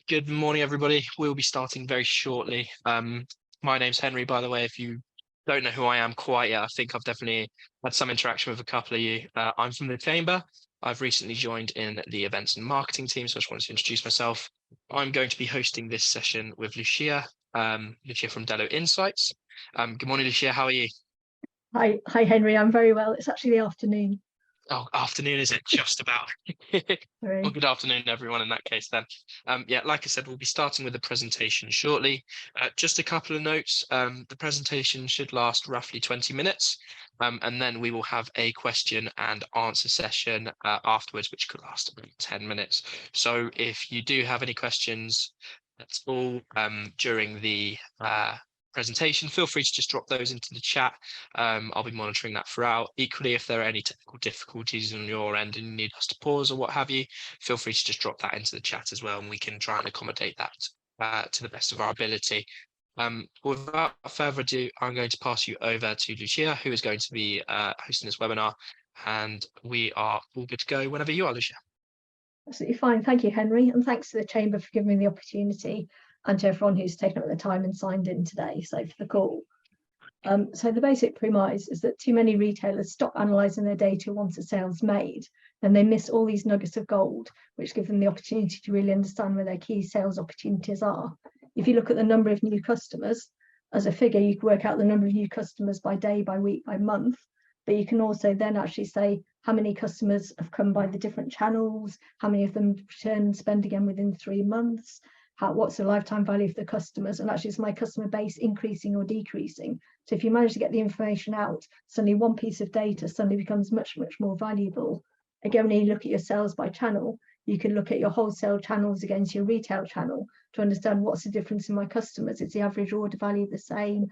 Good morning, everybody. We'll be starting very shortly. My name's Henry, by the way. If you don't know who I am quite yet, I think I've definitely had some interaction with a couple of you. I'm from the Chamber. I've recently joined in the events and marketing team, so I just wanted to introduce myself. I'm going to be hosting this session with Lucia, Lucia from Dello Insights. Good morning, Lucia. How are you? Hi, Henry. I'm very well. It's actually the afternoon. Oh, afternoon, is it? Just about. Well, good afternoon, everyone, in that case, then. Yeah, like I said, we'll be starting with the presentation shortly. Just a couple of notes. The presentation should last roughly 20 minutes, and then we will have a question and answer session afterwards, which could last about 10 minutes. So if you do have any questions at all during the presentation, feel free to just drop those into the chat. I'll be monitoring that throughout. Equally, if there are any technical difficulties on your end and you need us to pause or what have you, feel free to just drop that into the chat as well, and we can try and accommodate that to the best of our ability. Without further ado, I'm going to pass you over to Lucia, who is going to be hosting this webinar, and we are all good to go whenever you are, Lucia. Absolutely fine. Thank you, Henry. And thanks to the Chamber for giving me the opportunity, and to everyone who's taken up the time and signed in today, so for the call. So the basic premise is that too many retailers stop analysing their data once a sale's made, and they miss all these nuggets of gold, which give them the opportunity to really understand where their key sales opportunities are. If you look at the number of new customers, as a figure, you can work out the number of new customers by day, by week, by month, but you can also then actually say how many customers have come by the different channels, how many of them return and spend again within 3 months, what's the lifetime value of the customers, and actually is my customer base increasing or decreasing. So if you manage to get the information out, suddenly one piece of data suddenly becomes much, much more valuable. Again, when you look at your sales by channel, you can look at your wholesale channels against your retail channel to understand what's the difference in my customers. Is the average order value the same?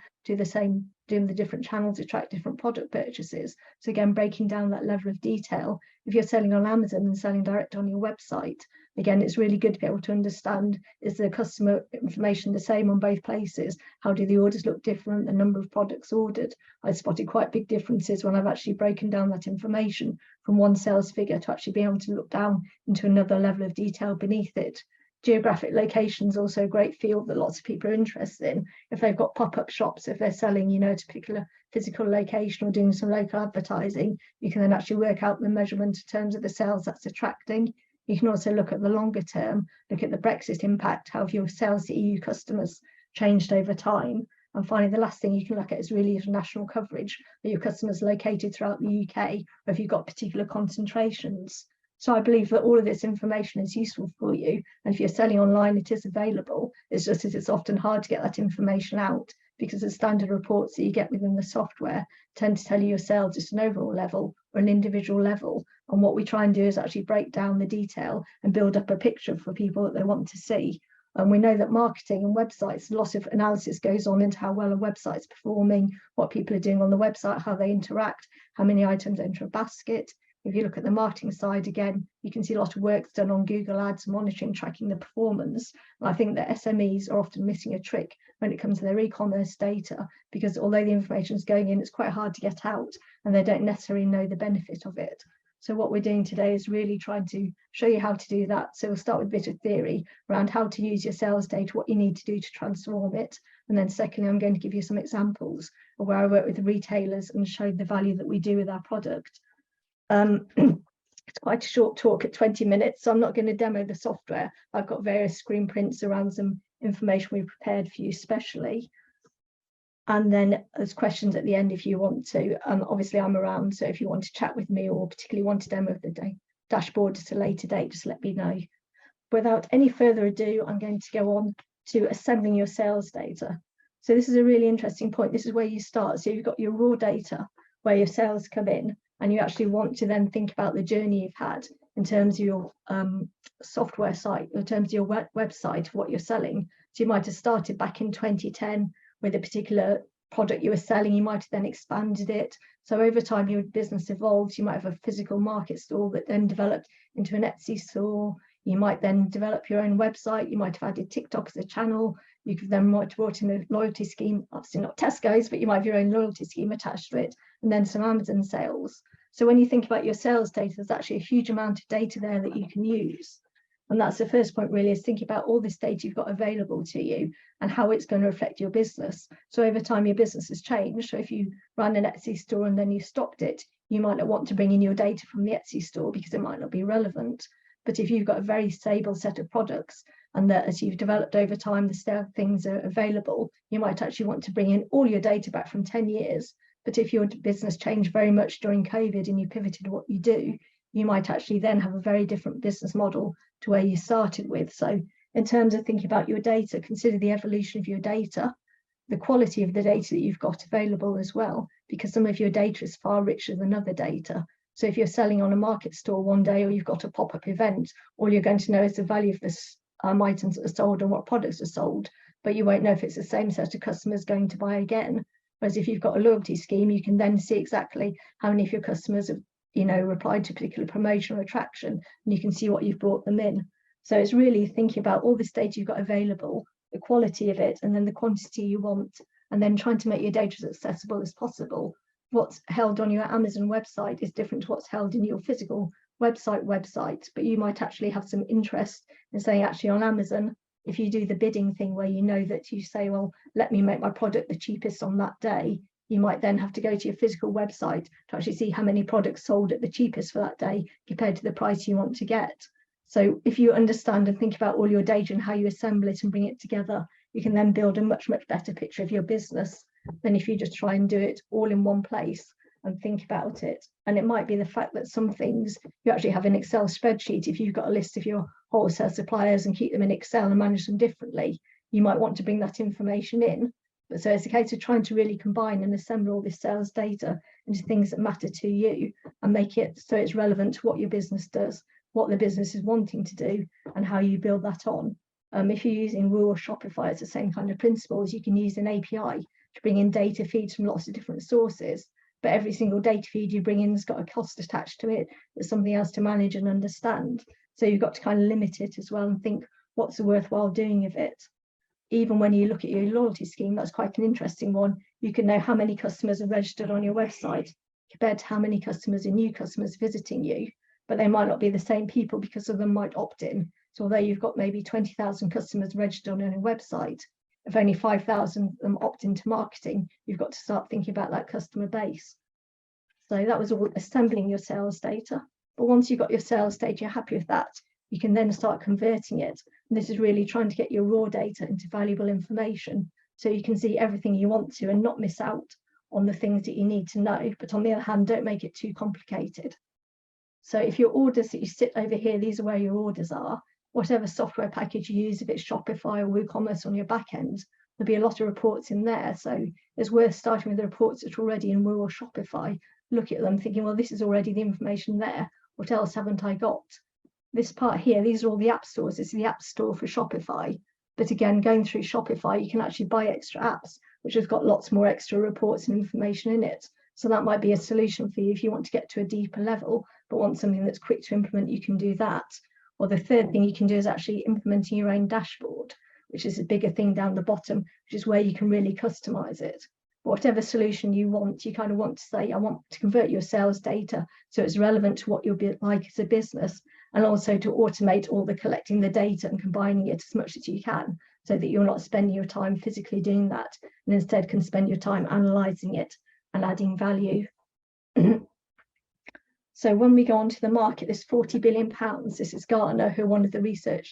Doing the different channels attract different product purchases? So again, breaking down that level of detail. If you're selling on Amazon and selling direct on your website, again, it's really good to be able to understand, is the customer information the same on both places? How do the orders look different? The number of products ordered? I spotted quite big differences when I've actually broken down that information from one sales figure to actually be able to look down into another level of detail beneath it. Geographic location is also a great field that lots of people are interested in. If they've got pop-up shops, if they're selling, at a particular physical location or doing some local advertising, you can then actually work out the measurement in terms of the sales that's attracting. You can also look at the longer term, look at the Brexit impact, how have your sales to EU customers changed over time. And finally, the last thing you can look at is really national coverage. Are your customers located throughout the UK, or have you got particular concentrations? So I believe that all of this information is useful for you. And if you're selling online, it is available. It's just that it's often hard to get that information out because the standard reports that you get within the software tend to tell you your sales at an overall level or an individual level. And what we try and do is actually break down the detail and build up a picture for people that they want to see. And we know that marketing and websites, a lot of analysis goes on into how well a website's performing, what people are doing on the website, how they interact, how many items enter a basket. If you look at the marketing side, again, you can see a lot of work done on Google Ads, monitoring, tracking the performance. And I think that SMEs are often missing a trick when it comes to their e-commerce data, because although the information is going in, it's quite hard to get out and they don't necessarily know the benefit of it. So what we're doing today is really trying to show you how to do that. So we'll start with a bit of theory around how to use your sales data, what you need to do to transform it. And then secondly, I'm going to give you some examples of where I work with the retailers and show the value that we do with our product. It's quite a short talk at 20 minutes, so I'm not going to demo the software. I've got various screen prints around some information we prepared for you specially. And then there's questions at the end if you want to. Obviously, I'm around, so if you want to chat with me or particularly want to demo the dashboard at a later date, just let me know. Without any further ado, I'm going to go on to assembling your sales data. So this is a really interesting point. This is where you start. So you've got your raw data where your sales come in, and you actually want to then think about the journey you've had in terms of your software site, in terms of your website, what you're selling. So you might have started back in 2010 with a particular product you were selling. You might have then expanded it. So over time, your business evolves. You might have a physical market store that then developed into an Etsy store. You might then develop your own website. You might have added TikTok as a channel. You could then might have brought in a loyalty scheme, obviously not Tesco's, but you might have your own loyalty scheme attached to it, and then some Amazon sales. So when you think about your sales data, there's actually a huge amount of data there that you can use. And that's the first point really, is thinking about all this data you've got available to you and how it's going to affect your business. So over time, your business has changed. So if you ran an Etsy store and then you stopped it, you might not want to bring in your data from the Etsy store because it might not be relevant. But if you've got a very stable set of products and that as you've developed over time, the things are available, you might actually want to bring in all your data back from 10 years. But if your business changed very much during COVID and you pivoted what you do, you might actually then have a very different business model to where you started with. So in terms of thinking about your data, consider the evolution of your data, the quality of the data that you've got available as well, because some of your data is far richer than other data. So if you're selling on a market store one day, or you've got a pop-up event, all you're going to know is the value of the items that are sold and what products are sold, but you won't know if it's the same set of customers going to buy again. Whereas if you've got a loyalty scheme, you can then see exactly how many of your customers have replied to a particular promotion or attraction, and you can see what you've brought them in. So it's really thinking about all this data you've got available, the quality of it, and then the quantity you want, and then trying to make your data as accessible as possible. What's held on your Amazon website is different to what's held in your physical website, but you might actually have some interest in saying, actually on Amazon, if you do the bidding thing where you know that you say, well, let me make my product the cheapest on that day, you might then have to go to your physical website to actually see how many products sold at the cheapest for that day compared to the price you want to get. So if you understand and think about all your data and how you assemble it and bring it together, you can then build a much, much better picture of your business than if you just try and do it all in one place and think about it. And it might be the fact that some things you actually have an Excel spreadsheet. If you've got a list of your wholesale suppliers and keep them in Excel and manage them differently, you might want to bring that information in. But so it's a case of trying to really combine and assemble all this sales data into things that matter to you and make it so it's relevant to what your business does, what the business is wanting to do, and how you build that on. If you're using Woo or Shopify, it's the same kind of principles. You can use an API to bring in data feeds from lots of different sources, but every single data feed you bring in has got a cost attached to it. There's something else to manage and understand. So you've got to kind of limit it as well and think what's the worthwhile doing of it. Even when you look at your loyalty scheme, that's quite an interesting one. You can know how many customers are registered on your website compared to how many customers are new customers visiting you, but they might not be the same people because of them might opt in. So although you've got maybe 20,000 customers registered on a website, if only 5,000 of them opt into marketing, you've got to start thinking about that customer base. So that was all assembling your sales data. But once you've got your sales data, you're happy with that, you can then start converting it. And this is really trying to get your raw data into valuable information so you can see everything you want to and not miss out on the things that you need to know. But on the other hand, don't make it too complicated. So if your orders that you sit over here, these are where your orders are. Whatever software package you use, if it's Shopify or WooCommerce on your back end, there'll be a lot of reports in there. So it's worth starting with the reports that are already in Woo or Shopify. Look at them thinking, well, this is already the information there. What else haven't I got? This part here, these are all the app stores. It's the app store for Shopify. But again, going through Shopify, you can actually buy extra apps, which have got lots more extra reports and information in it. So that might be a solution for you if you want to get to a deeper level, but want something that's quick to implement, you can do that. Or the third thing you can do is actually implementing your own dashboard, which is a bigger thing down the bottom, which is where you can really customize it. But whatever solution you want, you kind of want to say, I want to convert your sales data so it's relevant to what you'll be like as a business, and also to automate all the collecting the data and combining it as much as you can so that you're not spending your time physically doing that and instead can spend your time analyzing it and adding value. So when we go on to the market, there's 40 billion pounds. This is Gartner, who are one of the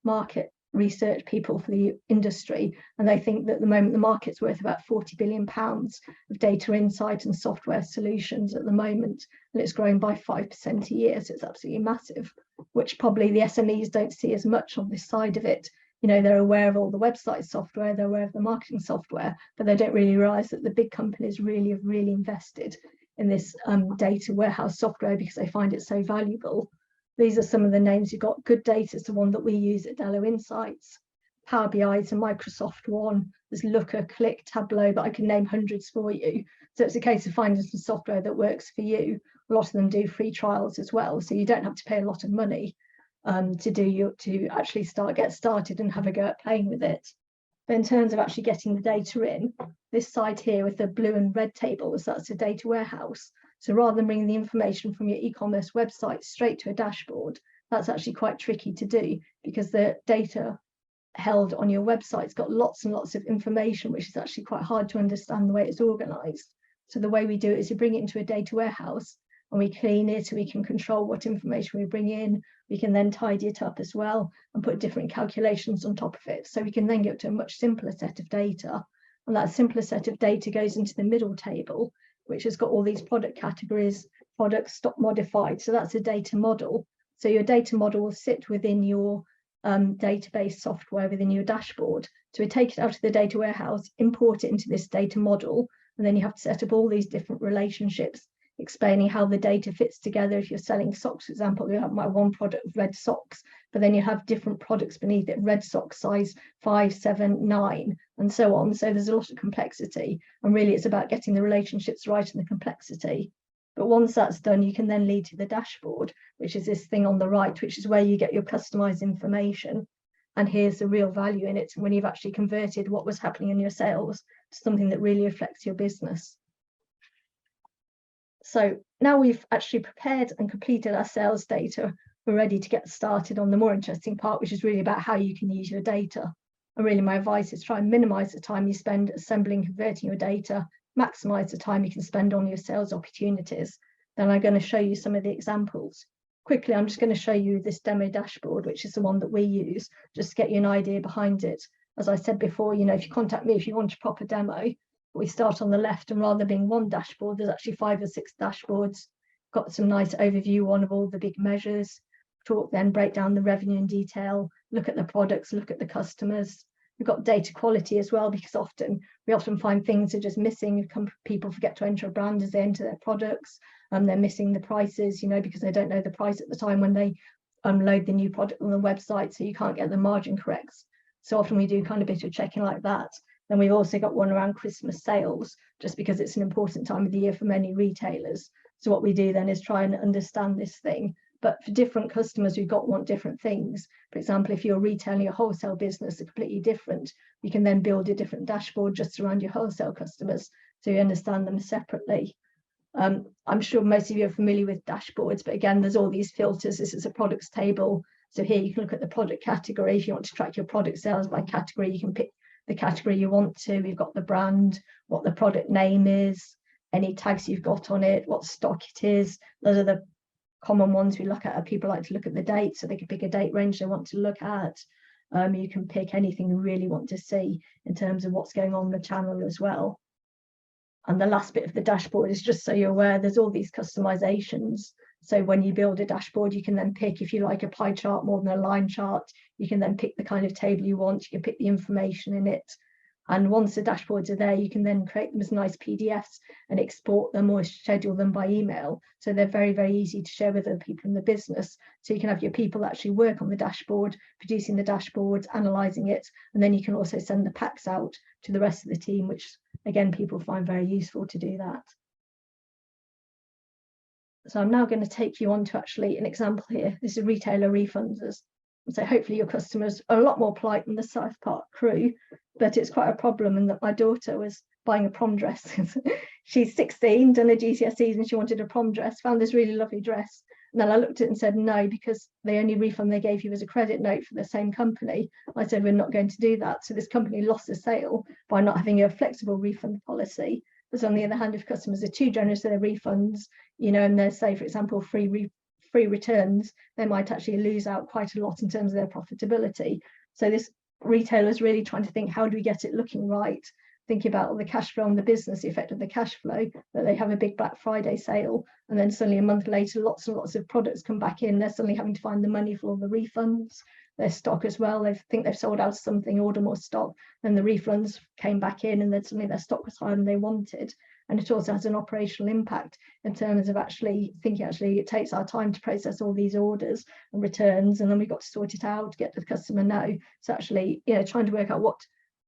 market research people for the industry, and they think that at the moment the market's worth about 40 billion pounds of data insight and software solutions at the moment, and it's growing by 5% a year. So it's absolutely massive, which probably the SMEs don't see as much on this side of it. You know, they're aware of all the website software, they're aware of the marketing software, but they don't really realize that the big companies really have invested in this data warehouse software because they find it so valuable. These are some of the names you've got. Good Data is the one that we use at Dello Insights. Power BI is a Microsoft one. There's Looker, Click, Tableau, but I can name hundreds for you. So it's a case of finding some software that works for you. A lot of them do free trials as well, so you don't have to pay a lot of money to actually get started and have a go at playing with it. But in terms of actually getting the data in, this side here with the blue and red tables, that's a data warehouse. So rather than bringing the information from your e-commerce website straight to a dashboard, that's actually quite tricky to do, because the data held on your website's got lots and lots of information, which is actually quite hard to understand the way it's organized. So the way we do it is we bring it into a data warehouse and we clean it, so we can control what information we bring in. We can then tidy it up as well and put different calculations on top of it. So we can then get to a much simpler set of data. And that simpler set of data goes into the middle table, which has got all these product categories, products, stock modified. So that's a data model. So your data model will sit within your database software within your dashboard. So we take it out of the data warehouse, import it into this data model, and then you have to set up all these different relationships, explaining how the data fits together. If you're selling socks, for example, you have my one product of red socks, but then you have different products beneath it, red socks size 5, 7, 9, and so on. So there's a lot of complexity, and really it's about getting the relationships right and the complexity. But once that's done, you can then lead to the dashboard, which is this thing on the right, which is where you get your customized information. And here's the real value in it, when you've actually converted what was happening in your sales to something that really reflects your business. So now we've actually prepared and completed our sales data, we're ready to get started on the more interesting part, which is really about how you can use your data. And really my advice is try and minimize the time you spend assembling, converting your data, maximize the time you can spend on your sales opportunities. Then I'm going to show you some of the examples. Quickly, I'm just going to show you this demo dashboard, which is the one that we use, just to get you an idea behind it. As I said before, you know, if you contact me, if you want a proper demo, we start on the left, and rather than being one dashboard, there's actually 5 or 6 dashboards. Got some nice overview, one of all the big measures, talk then, break down the revenue in detail, look at the products, look at the customers. We've got data quality as well, because we often find things are just missing. People forget to enter a brand as they enter their products, and they're missing the prices, you know, because they don't know the price at the time when they load the new product on the website, so you can't get the margin correct. So often we do kind of a bit of checking like that. Then we've also got one around Christmas sales, just because it's an important time of the year for many retailers. So what we do then is try and understand this thing. But for different customers, we've got want different things. For example, if you're retailing a wholesale business, are completely different. You can then build a different dashboard just around your wholesale customers, so you understand them separately. I'm sure most of you are familiar with dashboards, but again, there's all these filters. This is a products table. So here you can look at the product category. If you want to track your product sales by category, you can pick the category you want to. We've got the brand, what the product name is, any tags you've got on it, what stock it is. Those are the common ones we look at. People like to look at the date, so they can pick a date range they want to look at. You can pick anything you really want to see in terms of what's going on the channel as well. And the last bit of the dashboard is just so you're aware, there's all these customizations. So when you build a dashboard, you can then pick, if you like a pie chart more than a line chart, you can then pick the kind of table you want, you can pick the information in it. And once the dashboards are there, you can then create them as nice PDFs and export them or schedule them by email. So they're very, very easy to share with other people in the business. So you can have your people actually work on the dashboard, producing the dashboards, analysing it, and then you can also send the packs out to the rest of the team, which again, people find very useful to do that. So I'm now going to take you on to actually an example here. This is retailer refunds. So hopefully your customers are a lot more polite than the South Park crew, but it's quite a problem. And that my daughter was buying a prom dress. She's 16, done her GCSEs, and she wanted a prom dress, found this really lovely dress. And then I looked at it and said, no, because the only refund they gave you was a credit note for the same company. I said, we're not going to do that. So this company lost the sale by not having a flexible refund policy. But on the other hand, if customers are too generous with their refunds, you know, and there's, say, for example, free returns, they might actually lose out quite a lot in terms of their profitability. So this retailer is really trying to think, how do we get it looking right? Thinking about the cash flow on the business, the effect of the cash flow, that they have a big Black Friday sale, and then suddenly a month later, lots and lots of products come back in. They're suddenly having to find the money for all the refunds, their stock as well. They think they've sold out something, order more stock, then the refunds came back in, and then suddenly their stock was higher than they wanted. And it also has an operational impact in terms of actually thinking, it takes our time to process all these orders and returns, and then we've got to sort it out, get the customer know. So actually, you know, trying to work out what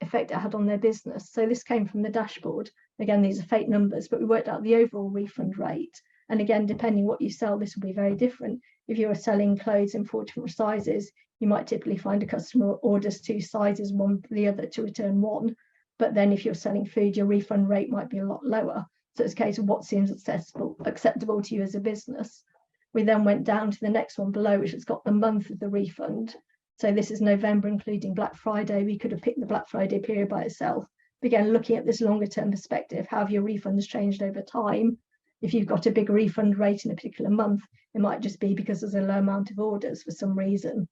effect it had on their business. So this came from the dashboard. Again, these are fake numbers, but we worked out the overall refund rate. And again, depending what you sell, this will be very different. If you're selling clothes in 4 different sizes, you might typically find a customer orders 2 sizes, one for the other, to return 1. But then if you're selling food, your refund rate might be a lot lower. So it's a case of what seems acceptable to you as a business. We then went down to the next one below, which has got the month of the refund. So this is November, including Black Friday. We could have picked the Black Friday period by itself. Again, looking at this longer term perspective, how have your refunds changed over time? If you've got a big refund rate in a particular month, it might just be because there's a low amount of orders for some reason.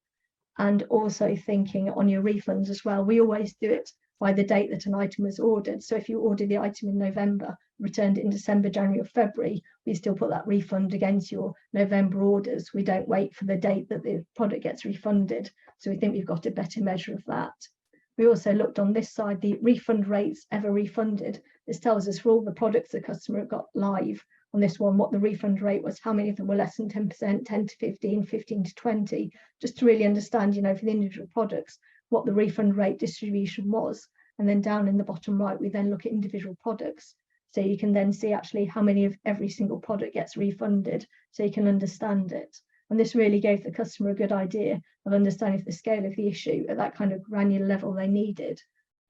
And also thinking on your refunds as well, we always do it by the date that an item was ordered. So if you order the item in November, returned it in December, January or February, we still put that refund against your November orders. We don't wait for the date that the product gets refunded. So we think we've got a better measure of that. We also looked on this side, the refund rates ever refunded. This tells us for all the products the customer got live on this one, what the refund rate was, how many of them were less than 10%, 10 to 15, 15 to 20, just to really understand, for the individual products, what the refund rate distribution was. And then down in the bottom right, we then look at individual products. So you can then see actually how many of every single product gets refunded, so you can understand it. And this really gave the customer a good idea of understanding the scale of the issue at that kind of granular level they needed.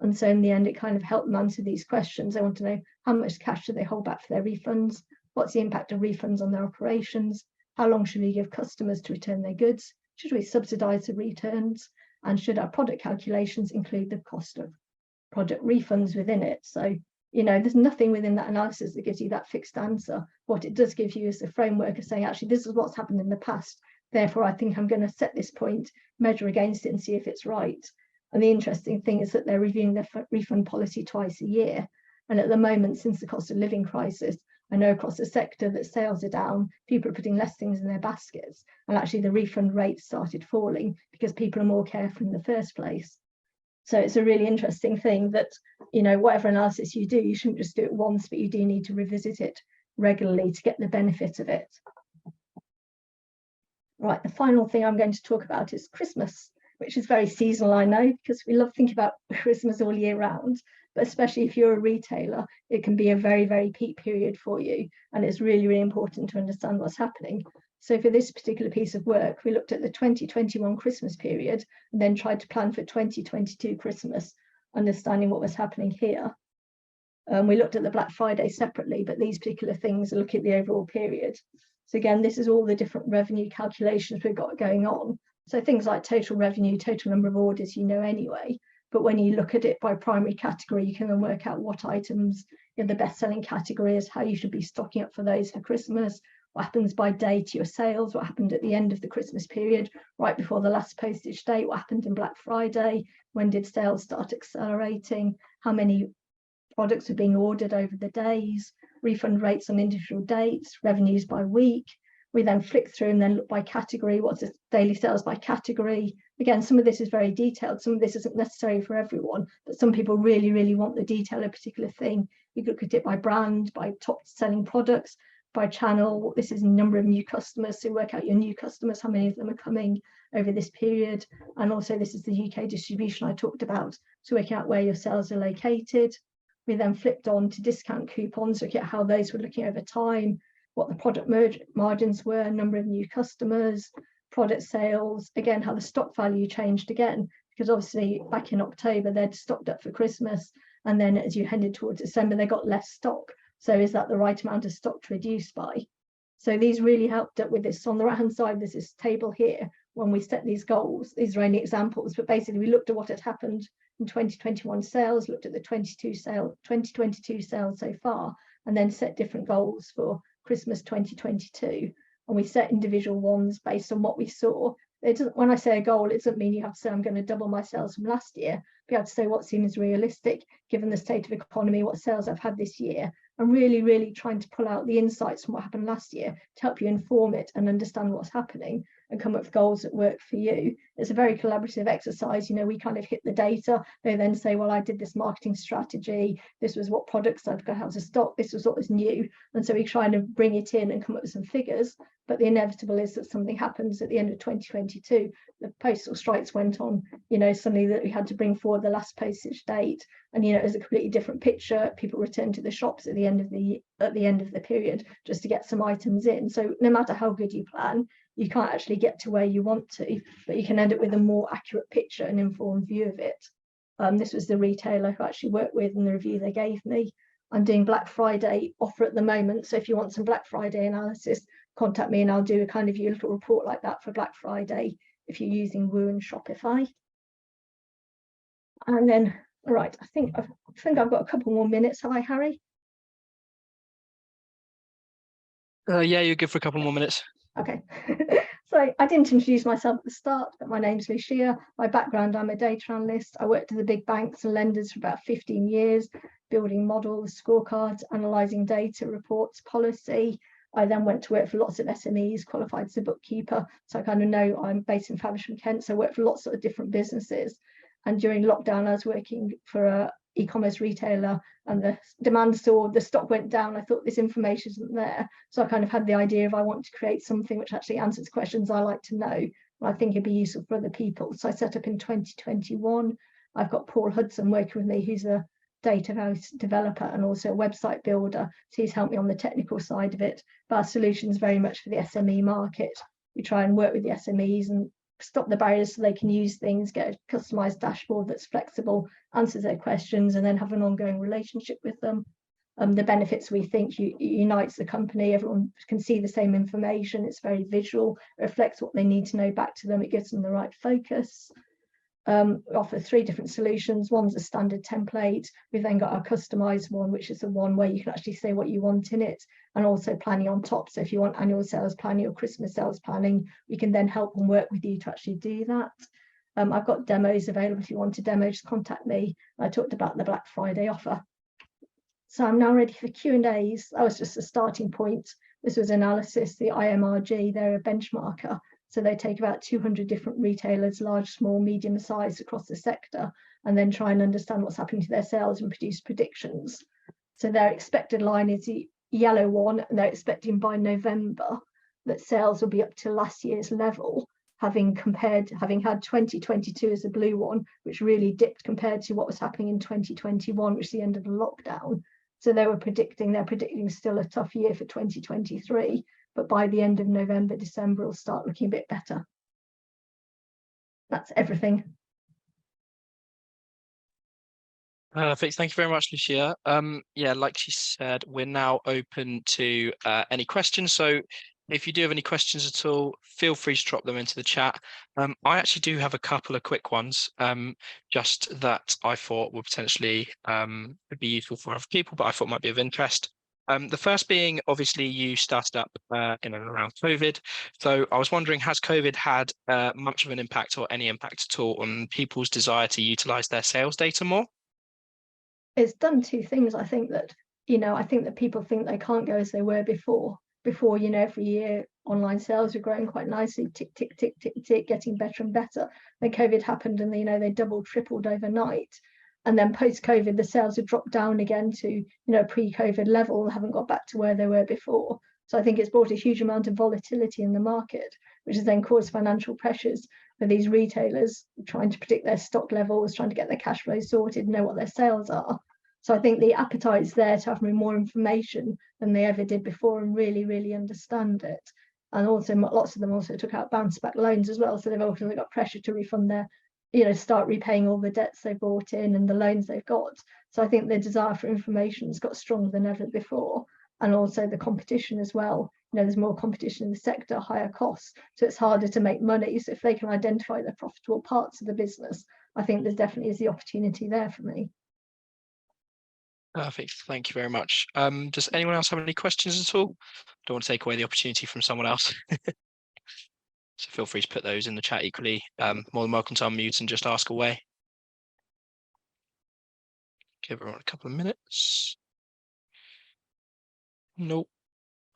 And so in the end, it kind of helped them answer these questions. They want to know, how much cash do they hold back for their refunds? What's the impact of refunds on their operations? How long should we give customers to return their goods? Should we subsidise the returns? And should our product calculations include the cost of product refunds within it? So, there's nothing within that analysis that gives you that fixed answer. What it does give you is a framework of saying, actually, this is what's happened in the past. Therefore, I think I'm going to set this point, measure against it and see if it's right. And the interesting thing is that they're reviewing their refund policy twice a year. And at the moment, since the cost of living crisis, I know across the sector that sales are down, people are putting less things in their baskets, and actually the refund rates started falling because people are more careful in the first place. So it's a really interesting thing that, whatever analysis you do, you shouldn't just do it once, but you do need to revisit it regularly to get the benefit of it. Right, the final thing I'm going to talk about is Christmas, which is very seasonal, I know, because we love thinking about Christmas all year round. But especially if you're a retailer, it can be a very, very peak period for you. And it's really, really important to understand what's happening. So for this particular piece of work, we looked at the 2021 Christmas period and then tried to plan for 2022 Christmas, understanding what was happening here. We looked at the Black Friday separately, but these particular things are looking at the overall period. So again, this is all the different revenue calculations we've got going on. So things like total revenue, total number of orders, anyway. But when you look at it by primary category, you can then work out what items in the best-selling categories, how you should be stocking up for those for Christmas, what happens by day to your sales, what happened at the end of the Christmas period, right before the last postage date, what happened in Black Friday, when did sales start accelerating, how many products are being ordered over the days, refund rates on individual dates, revenues by week. We then flick through and then look by category, what's the daily sales by category. Again, some of this is very detailed. Some of this isn't necessary for everyone, but some people really, really want the detail of a particular thing. You look at it by brand, by top selling products, by channel. This is number of new customers. So work out your new customers, how many of them are coming over this period. And also this is the UK distribution I talked about. So work out where your sales are located. We then flipped on to discount coupons, look at how those were looking over time, what the product margins were, number of new customers, product sales, again, how the stock value changed again, because obviously back in October, they'd stocked up for Christmas. And then as you headed towards December, they got less stock. So is that the right amount of stock to reduce by? So these really helped up with this. On the right-hand side, there's this table here. When we set these goals, these are only examples, but basically we looked at what had happened in 2021 sales, looked at the 2022 sales so far, and then set different goals for Christmas 2022. And we set individual ones based on what we saw. It doesn't, when I say a goal, it doesn't mean you have to say I'm going to double my sales from last year. You have to say what seems realistic given the state of economy, what sales I've had this year, and really, really trying to pull out the insights from what happened last year to help you inform it and understand what's happening and come up with goals that work for you. It's a very collaborative exercise. We kind of hit the data. They then say, well, I did this marketing strategy. This was what products I've got how to stock. This was what was new. And so we try and bring it in and come up with some figures. But the inevitable is that something happens at the end of 2022. The postal strikes went on, suddenly that we had to bring forward the last postage date. And, it was a completely different picture. People returned to the shops at the end of the period just to get some items in. So no matter how good you plan, you can't actually get to where you want to, but you can end up with a more accurate picture and informed view of it. This was the retailer who I actually worked with and the review they gave me. I'm doing Black Friday offer at the moment. So if you want some Black Friday analysis, contact me and I'll do a kind of your little report like that for Black Friday if you're using Woo and Shopify. And then, right, I think I've got a couple more minutes. Have I, Harry? Yeah, you're good for a couple more minutes. Okay. So I didn't introduce myself at the start, but my name's Lucia. My background, I'm a data analyst. I worked at the big banks and lenders for about 15 years, building models, scorecards, analysing data, reports, policy. I then went to work for lots of SMEs, qualified as a bookkeeper. So I kind of know I'm based in Faversham, Kent, so I worked for lots of different businesses. And during lockdown, I was working for a e-commerce retailer, and the demand saw the stock went down. I thought this information isn't there. So I kind of had the idea of I want to create something which actually answers questions I like to know, and I think it'd be useful for other people. So I set up in 2021. I've got Paul Hudson working with me, who's a database developer and also a website builder. So he's helped me on the technical side of it. But our solution is very much for the SME market. We try and work with the SMEs and stop the barriers so they can use things, get a customized dashboard that's flexible, answers their questions, and then have an ongoing relationship with them. The benefits we think unites the company. Everyone can see the same information. It's very visual, it reflects what they need to know back to them. It gives them the right focus. We offer 3 different solutions. One's a standard template. We've then got our customized one, which is the one where you can actually say what you want in it, and also planning on top. So if you want annual sales planning or Christmas sales planning, we can then help and work with you to actually do that. I've got demos available. If you want a demo, just contact me. I talked about the Black Friday offer. So I'm now ready for Q&As. That was just a starting point. This was analysis. The IMRG, they're a benchmarker. So they take about 200 different retailers, large, small, medium size across the sector, and then try and understand what's happening to their sales and produce predictions. So their expected line is the yellow one, and they're expecting by November that sales will be up to last year's level, having had 2022 as the blue one, which really dipped compared to what was happening in 2021, which is the end of the lockdown. So they're predicting still a tough year for 2023. But by the end of November, December, it'll start looking a bit better. That's everything. Perfect. Thank you very much, Lucia. Yeah, like she said, we're now open to any questions. So if you do have any questions at all, feel free to drop them into the chat. I actually do have a couple of quick ones, just that I thought would potentially be useful for other people, but I thought might be of interest. The first being, obviously, you started up in and around COVID. So I was wondering, has COVID had much of an impact or any impact at all on people's desire to utilize their sales data more? It's done 2 things. I think that people think they can't go as they were before. Before, every year online sales were growing quite nicely, tick, tick, tick, tick, tick, getting better and better. Then COVID happened and, they doubled, tripled overnight. And then post-COVID, the sales have dropped down again to, pre-COVID level, haven't got back to where they were before. So I think it's brought a huge amount of volatility in the market, which has then caused financial pressures for these retailers trying to predict their stock levels, trying to get their cash flow sorted, know what their sales are. So I think the appetite is there to have more information than they ever did before and really, really understand it. And also lots of them also took out bounce back loans as well. So they've also got pressure to refund their, start repaying all the debts they brought in and the loans they've got. So I think the desire for information has got stronger than ever before. And also the competition as well. There's more competition in the sector, higher costs. So it's harder to make money. So if they can identify the profitable parts of the business, I think there definitely is the opportunity there for me. Perfect. Thank you very much. Does anyone else have any questions at all? Don't want to take away the opportunity from someone else. So feel free to put those in the chat equally. More than welcome to unmute and just ask away. Give everyone a couple of minutes. Nope.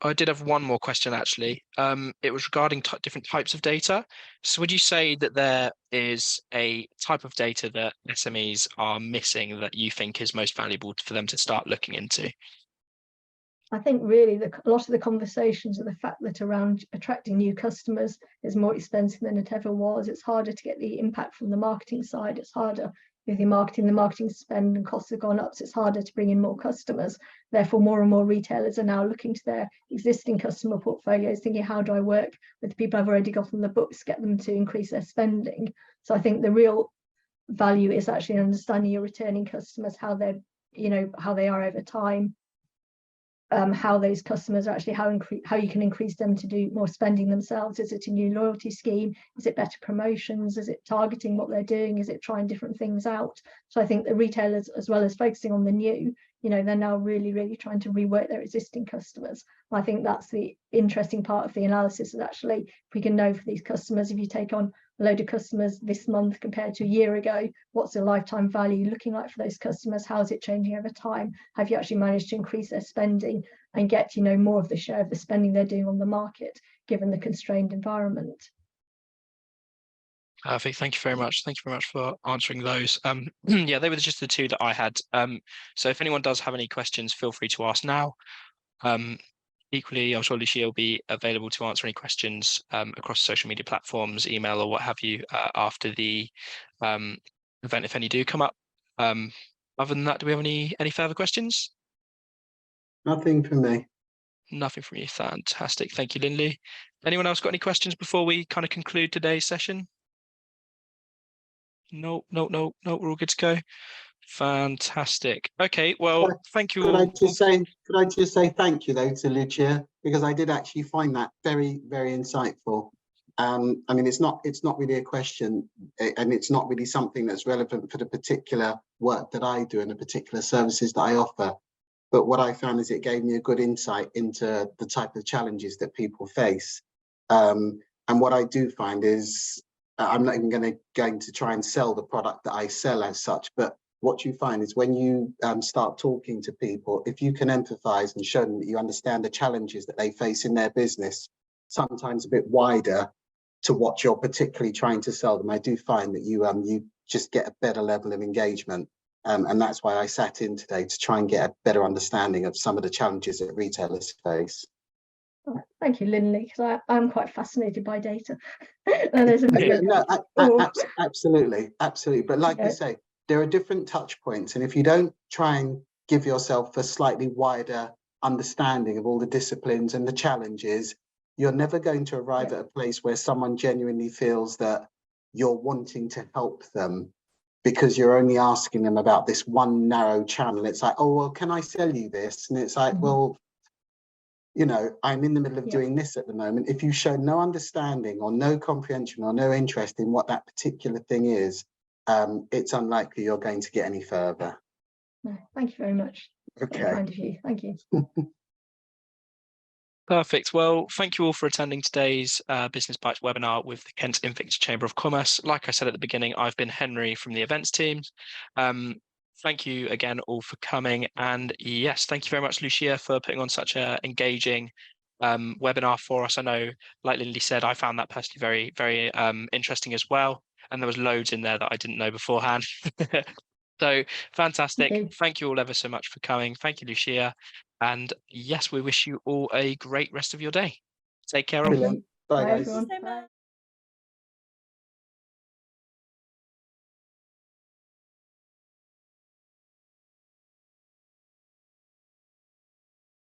I did have one more question, actually. It was regarding different types of data. So would you say that there is a type of data that SMEs are missing that you think is most valuable for them to start looking into? I think really a lot of the conversations are the fact that around attracting new customers is more expensive than it ever was. It's harder to get the impact from the marketing side. It's harder with the marketing spend and costs have gone up. So it's harder to bring in more customers. Therefore, more and more retailers are now looking to their existing customer portfolios, thinking, how do I work with the people I've already got on the books, get them to increase their spending? So I think the real value is actually understanding your returning customers, how they're, how they are over time. how those customers are actually, how you can increase them to do more spending themselves. Is it a new loyalty scheme? Is it better promotions? Is it targeting what they're doing? Is it trying different things out? So I think the retailers, as well as focusing on the new, they're now really trying to rework their existing customers. I think that's the interesting part of the analysis, is actually if we can know for these customers, if you take on a load of customers this month compared to a year ago, what's the lifetime value looking like for those customers? How is it changing over time? Have you actually managed to increase their spending and get more of the share of the spending they're doing on the market, given the constrained environment? Perfect. Thank you very much. Thank you very much for answering those. Yeah, they were just the two that I had. So if anyone does have any questions, feel free to ask now. Equally, I'm sure Lucia will be available to answer any questions across social media platforms, email, or what have you after the event, if any do come up. Other than that, do we have any further questions? Nothing from me. Nothing from you. Fantastic. Thank you, Lindley. Anyone else got any questions before we kind of conclude today's session? No, we're all good to go. Fantastic. Okay, well, thank you all. Could I just say thank you though to Lucia, because I did actually find that very insightful. I mean, it's not really a question, and it's not really something that's relevant for the particular work that I do and the particular services that I offer. But what I found is it gave me a good insight into the type of challenges that people face. And what I do find is, I'm not even going to try and sell the product that I sell as such, but what you find is when you start talking to people, if you can empathize and show them that you understand the challenges that they face in their business, sometimes a bit wider to what you're particularly trying to sell them, I do find that you just get a better level of engagement. And that's why I sat in today, to try and get a better understanding of some of the challenges that retailers face. Oh, thank you, Lindley, because I'm quite fascinated by data. There's a absolutely. But like I say, there are different touch points, and if you don't try and give yourself a slightly wider understanding of all the disciplines and the challenges, you're never going to arrive at a place where someone genuinely feels that you're wanting to help them because you're only asking them about this one narrow channel. It's like, oh, well, can I sell you this? And it's like, well, I'm in the middle of doing this at the moment. If you show no understanding or no comprehension or no interest in what that particular thing is, it's unlikely you're going to get any further. No, thank you very much. Okay. Very kind of you. Thank you. Perfect. Well, thank you all for attending today's Business Bites webinar with the Kent Invictus Chamber of Commerce. Like I said at the beginning, I've been Henry from the events team. Thank you again all for coming. And yes, thank you very much, Lucia, for putting on such an engaging webinar for us. I know, like Lindley said, I found that personally very interesting as well. And there was loads in there that I didn't know beforehand. So fantastic. Thank you all ever so much for coming. Thank you, Lucia. And yes, we wish you all a great rest of your day. Take care. Brilliant. Bye, guys. Everyone. Bye.